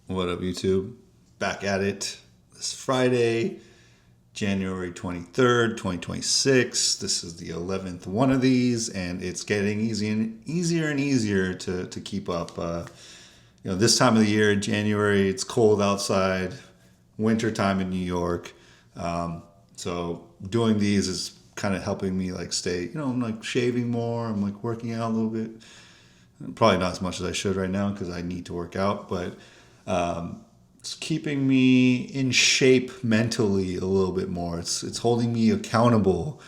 What up, YouTube? Back at it this Friday, January 23rd, 2026. This is the 11th one of these, and it's getting easier and easier to keep up. This time of the year, January, it's cold outside, winter time in New York. So doing these is kind of helping me stay, I'm shaving more, I'm working out a little bit. Probably not as much as I should right now because I need to work out, but it's keeping me in shape mentally a little bit more. It's holding me accountable.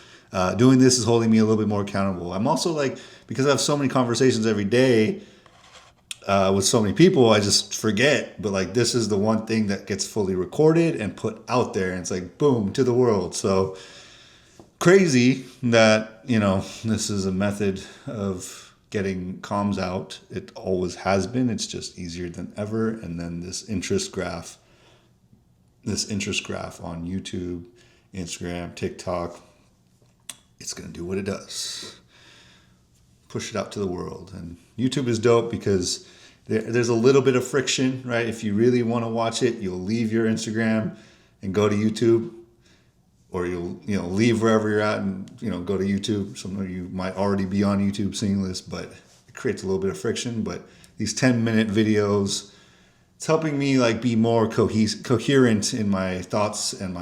Doing this is holding me a little bit more accountable. I'm also because I have so many conversations every day with so many people, I just forget. But this is the one thing that gets fully recorded and put out there, and it's boom to the world. So crazy that this is a method of getting comms out. It always has been. It's just easier than ever. And then this interest graph on YouTube, Instagram, TikTok, it's going to do what it does. Push it out to the world. And YouTube is dope because there's a little bit of friction, right? If you really want to watch it, you'll leave your Instagram and go to YouTube. Or you'll leave wherever you're at and go to YouTube. Some of you might already be on YouTube seeing this, but it creates a little bit of friction. But these 10-minute videos, it's helping me be more coherent in my thoughts and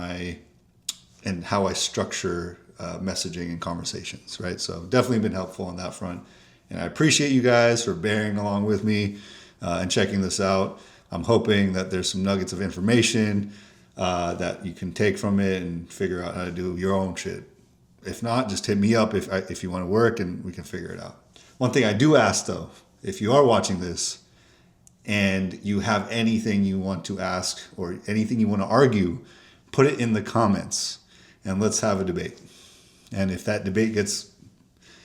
how I structure messaging and conversations, right? So definitely been helpful on that front, and I appreciate you guys for bearing along with me and checking this out. I'm hoping that there's some nuggets of information that you can take from it and figure out how to do your own shit. If not, just hit me up if you want to work and we can figure it out. One thing I do ask though, if you are watching this and you have anything you want to ask or anything you want to argue, put it in the comments and let's have a debate. And if that debate gets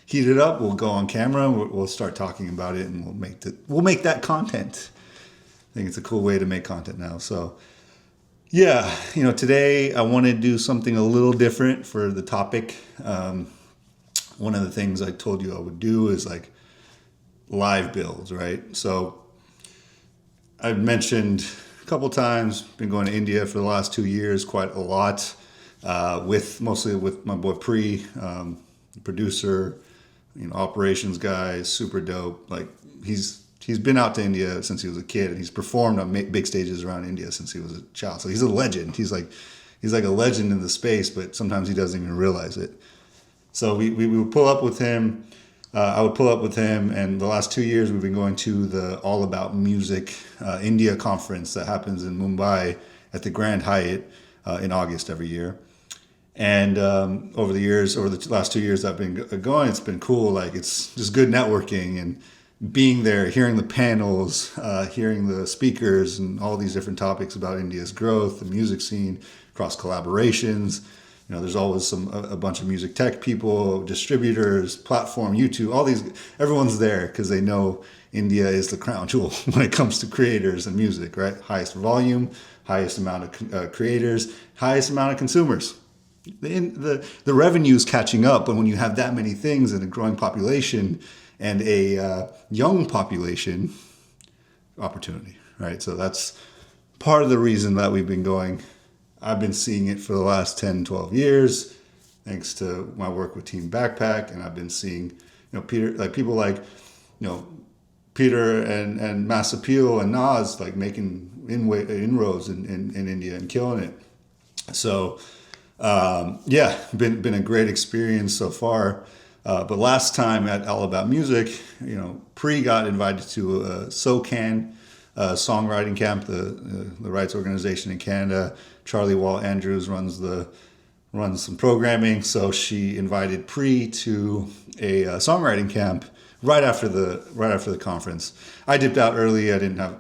heated up, we'll go on camera and we'll start talking about it, and we'll make that content. I think it's a cool way to make content now. So yeah, today I want to do something a little different for the topic. One of the things I told you I would do is live builds, right? So I've mentioned a couple times, been going to India for the last 2 years, quite a lot, mostly with my boy Pri, producer, operations guy, super dope. He's been out to India since he was a kid, and he's performed on big stages around India since he was a child. So he's a legend. He's like a legend in the space, but sometimes he doesn't even realize it. So we would pull up with him. I would pull up with him, and the last 2 years we've been going to the All About Music India conference that happens in Mumbai at the Grand Hyatt in August every year. And over the last 2 years I've been going, it's been cool. It's just good networking and being there, hearing the panels, hearing the speakers and all these different topics about India's growth, the music scene, cross collaborations. There's always a bunch of music tech people, distributors, platform, YouTube, all these, everyone's there because they know India is the crown jewel when it comes to creators and music, right? Highest volume, highest amount of creators, highest amount of consumers. The revenue's catching up, but when you have that many things and a growing population and a young population, opportunity, right? So that's part of the reason that we've been going. I've been seeing it for the last 10, 12 years, thanks to my work with Team Backpack, and I've been seeing, people Peter and Mass Appeal and Nas making inroads in India and killing it. So been a great experience so far. But last time at All About Music, Pri got invited to a SOCAN songwriting camp, the rights organization in Canada. Charlie Wall Andrews runs some programming, so she invited Pri to a songwriting camp right after the conference. I dipped out early. I didn't have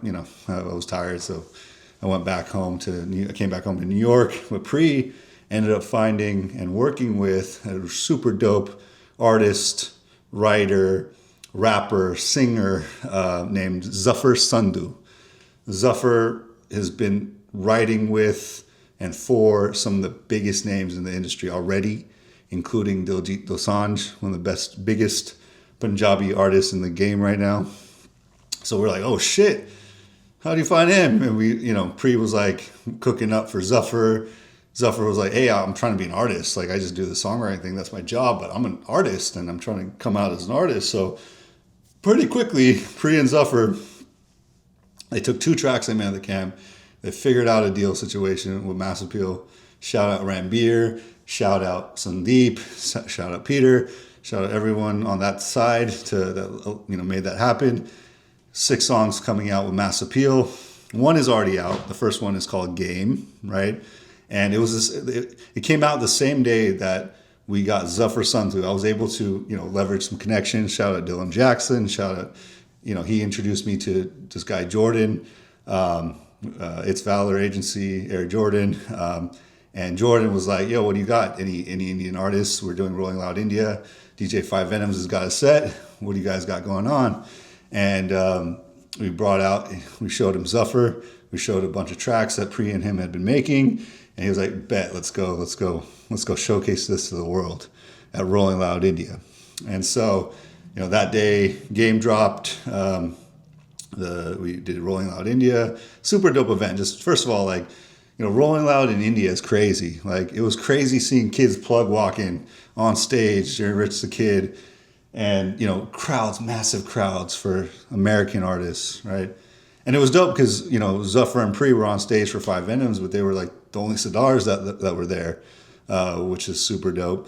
I was tired, so I came back home to New York. But Pri ended up finding and working with a super dope artist, writer, rapper, singer named Zafar Sandhu. Zafar has been writing with and for some of the biggest names in the industry already, including Diljit Dosanjh, one of the biggest Punjabi artists in the game right now. So we're like, oh shit, how do you find him? And we, Pre was like cooking up for Zafar. Zafar was like, hey, I'm trying to be an artist. Like, I just do the songwriting thing. That's my job, but I'm an artist and I'm trying to come out as an artist. So pretty quickly, Pre and Zafar, they took 2 tracks they made at the camp. They figured out a deal situation with Mass Appeal. Shout out Ranbir, shout out Sandeep, shout out Peter, shout out everyone on that side that made that happen. 6 songs coming out with Mass Appeal. 1 is already out. The first one is called Game, right? And it came out the same day that we got Zafar Sandhu. I was able to, leverage some connections. Shout out Dylan Jackson. Shout out, he introduced me to this guy Jordan. It's Valor Agency, Air Jordan. And Jordan was like, yo, what do you got? Any Indian artists? We're doing Rolling Loud India. DJ Five Venoms has got a set. What do you guys got going on? And we showed him Zafar. We showed a bunch of tracks that Pre and him had been making. And he was like, bet, let's go showcase this to the world at Rolling Loud India. And so, that day, Game dropped. We did Rolling Loud India. Super dope event. Just first of all, Rolling Loud in India is crazy. Like, it was crazy seeing kids plug walking on stage during Rich the Kid. And, crowds, massive crowds for American artists, right? And it was dope because, Zafar and Pre were on stage for Five Venoms, but they were like the only Sidars that were there, which is super dope.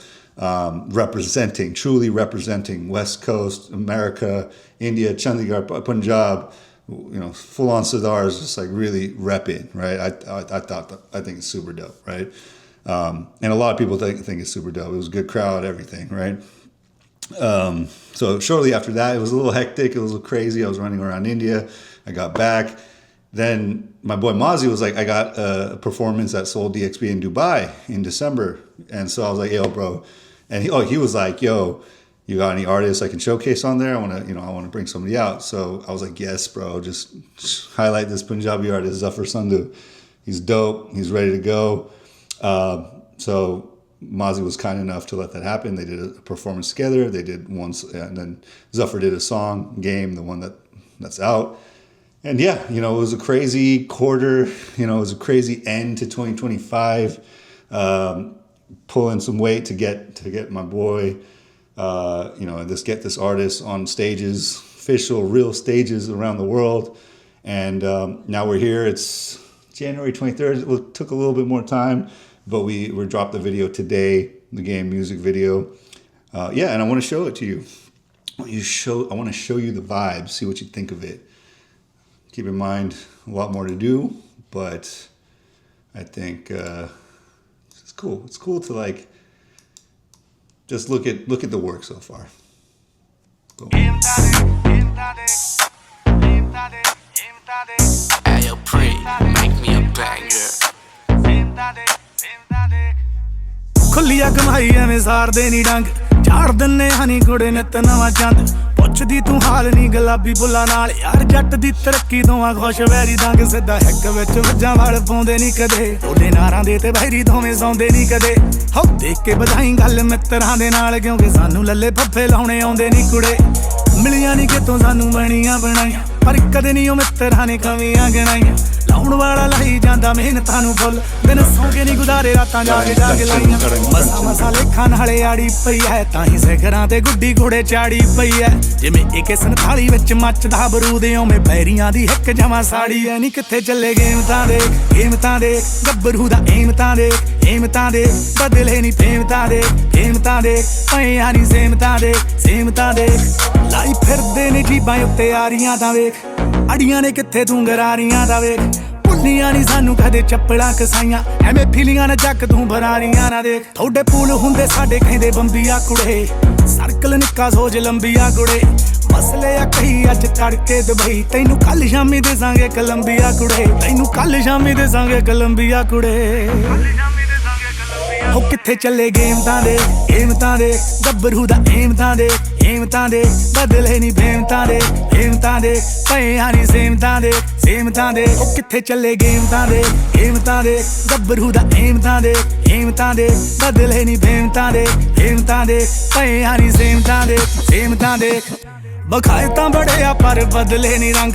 Truly representing West Coast, America, India, Chandigarh, Punjab, full on Sidars, just like really repping, right? I think it's super dope, right? And a lot of people think it's super dope. It was a good crowd, everything, right? So shortly after that, it was a little hectic. It was a little crazy. I was running around India. I got back. Then my boy Mozzie was like, I got a performance at Soul DXB in Dubai in December. And so I was like, yo, bro. And he was like, yo, you got any artists I can showcase on there? I want to bring somebody out. So I was like, yes, bro. Just highlight this Punjabi artist, Zafar Sandhu. He's dope. He's ready to go. So Mozzie was kind enough to let that happen. They did a performance together. They did once, and then Zafar did a song, Game, the one that's out. And yeah, it was a crazy quarter. It was a crazy end to 2025. Pulling some weight to get my boy, and get this artist on stages, official, real stages around the world. And now we're here. It's January 23rd. It took a little bit more time, but we dropped the video today, the Game music video. And I want to show it to you. I want to show you the vibe, see what you think of it. Keep in mind, a lot more to do, but I think it's cool. It's cool to just look at the work so far. Boom. Ayo, Pre, make me a banger. खुलिया कमाई एवें सारदे नी डंग झाड़ दन्ने हनी घोड़े नित नवां चंद पुछदी तू हाल नी गुलाबी बुल्ला नाल यार जट दी तरक्की दोवां खुश वैरी दंग सिद्धा हिक विच वज्जां वाल पाउंदे नी कदे ओदे नारां दे ते वैरी दोवें सौंदे नी कदे हो देख के बधाई गल मित्तरां दे नाल क्योंकि सानू लल्ले फੱਫੇ लाउणे आउंदे नी कुड़े मिलियां नी कितों सानू बणियां बनाईयां पर कदे नी ओ मित्तरां ने कमियां गणाईयां लाउण वाला लाई जांदा मेहनतां नू फुੱਲ दिन सौंगे नी गुजारे रातां जाग लाईयां मसा मसा लेखां नाले आड़ी पई है ताहीं सिखरां ते गुड्डी घोड़े चाड़ी पई है जिवें AK 47 विच मचदा बरूद ओवें पैरियां दी हिक जमां साड़ी ऐ नी कित्थे चले गेम तां देख गब्बरू दा एम तां देख बदले नी फेम तां देख पईयां नी सेम तां देख लाई फिरदे ने जीबां उत्ते आरियां तां वेख अड़ियां ने कित्थे तूं गरारियां तां वेख भुल्लियां नी सानू कदे चप्पलां कसाइयां एवें फिलियां ना जक तूं भरारियां ना देख थोड़े पूल हुंदे साडे कहंदे बंबिया कुड़े सर्कल निक्का सोच लंबिया कुड़े मसले आ कही अज तड़के दुबई तैनू कल शामी देसांगे कोलंबिया कुड़े हो कित्थे चले गेम तां देख गब्बरू दा एम तां देख बदले नी फेम तां देख पईयां नी सेम तां देख हो कित्थे चले गेम तां देख गब्बरू दा एम तां देख बदले नी फेम तां देख पईयां नी सेम तां देख बखाए तां बड़े आ पर बदले नी रंग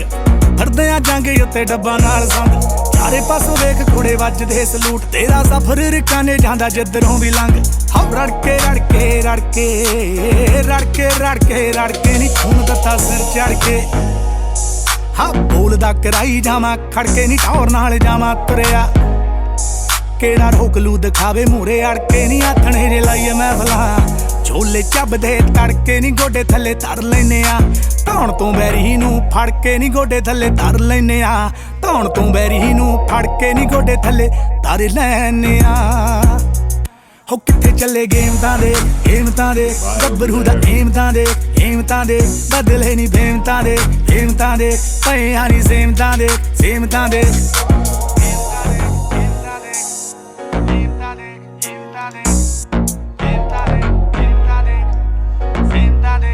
ਫੜਦੇ ਆ ਜਾਂਗੇ ਉੱਤੇ ਡੱਬਾ ਨਾਲ ਸੰਗ ਚਾਰੇ ਪਾਸੋਂ ਵੇਖ ਘੋੜੇ ਵੱਜਦੇ ਸਲੂਟ ਤੇਰਾ ਜ਼ਫਰ ਰਿਕਾਨੇ ਜਾਂਦਾ ਜਿੱਧਰੋਂ ਵੀ ਲੰਘ ਹਉ ਰੜਕੇ ਰੜਕੇ ਰੜਕੇ ਰੜਕੇ ਰੜਕੇ ਰੜਕੇ ਨੀ ਖੂਨ ਦਿੱਤਾ ਸਿਰ ਚੜ ਕੇ ਹਾਂ ਬੋਲਦਾ ਕਰਾਈ ਜਾਵਾਂ ਖੜਕੇ ਨੀ ਟੌਰ ਨਾਲ ਜਾਵਾਂ ਤੁਰਿਆ ਕਿਹੜਾ ਰੋਕ ਲੂ ਦਿਖਾਵੇ ਮੂਰੇ ਅੜ ਕੇ ਨੀ ਆਥਣੇ ਜੇ ਲਾਈਏ ਮਹਿਫਲਾਂ ਝੋਲੇ ਚੱਬਦੇ ਤੜਕੇ ਨੀ ਗੋਡੇ ਥੱਲੇ ਧਰ ਲੈਨੇ ਆ ਧੌਣ ਤੋਂ ਬੈਰੀ ਨੂੰ ਫੜ ਕੇ ਨੀ ਗੋਡੇ ਥੱਲੇ ਧਰ ਲੈਨੇ ਆ ਧੌਣ ਤੋਂ ਬੈਰੀ ਨੂੰ ਫੜ ਕੇ ਨੀ ਗੋਡੇ ਥੱਲੇ ਧਰ ਲੈਨੇ ਆ ਹੋ ਕਿੱਥੇ ਚੱਲੇ ਗੇਮਤਾਂ ਦੇ ਗੱਭਰੂ ਦਾ ਏਮਤਾਂ ਦੇ ਬਦਲੇ ਨੀ ਫੇਮਤਾਂ ਦੇ ਪਏ ਆ ਨੀ ਸੇਮਤਾਂ ਦੇ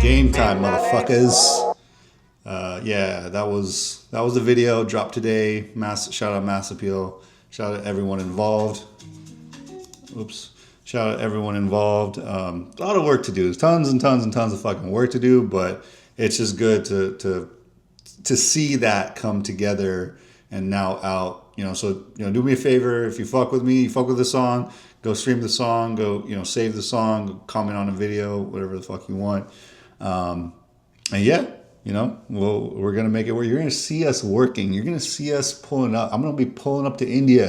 Game time, motherfuckers. Yeah, that was the video dropped today. Shout out Mass Appeal. Shout out everyone involved. Oops. Shout out everyone involved. A lot of work to do. There's tons and tons and tons of fucking work to do, but it's just good to see that come together and now out. So do me a favor, if you fuck with me, you fuck with the song, go stream the song, go save the song, comment on a video, whatever the fuck you want. And yeah, we're gonna make it where you're gonna see us working. You're gonna see us pulling up. I'm gonna be pulling up to India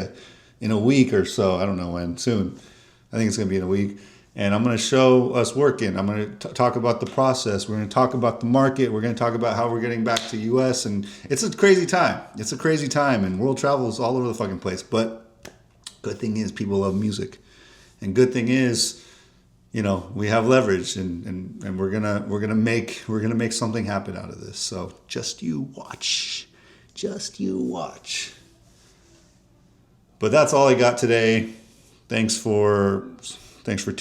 in a week or so. I don't know when. Soon. I think it's gonna be in a week. And I'm gonna show us working. I'm gonna talk about the process. We're gonna talk about the market. We're gonna talk about how we're getting back to US. And it's a crazy time. It's a crazy time. And world travel is all over the fucking place. But good thing is people love music. And good thing is, we have leverage, and we're gonna make something happen out of this. So just you watch. But that's all I got today. Thanks for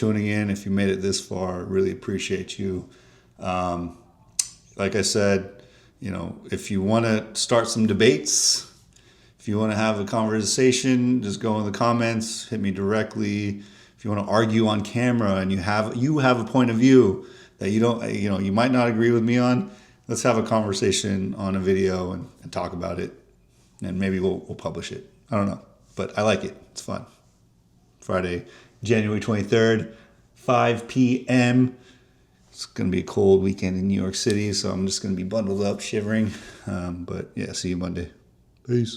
tuning in. If you made it this far, really appreciate you. Like I said, if you want to start some debates, if you want to have a conversation, just go in the comments, hit me directly. If you want to argue on camera and you have a point of view that you might not agree with me on, let's have a conversation on a video and talk about it, and maybe we'll publish it. I don't know, but I like it. It's fun. Friday, January 23rd, 5 p.m. It's going to be a cold weekend in New York City, so I'm just going to be bundled up, shivering. But yeah, see you Monday. Peace.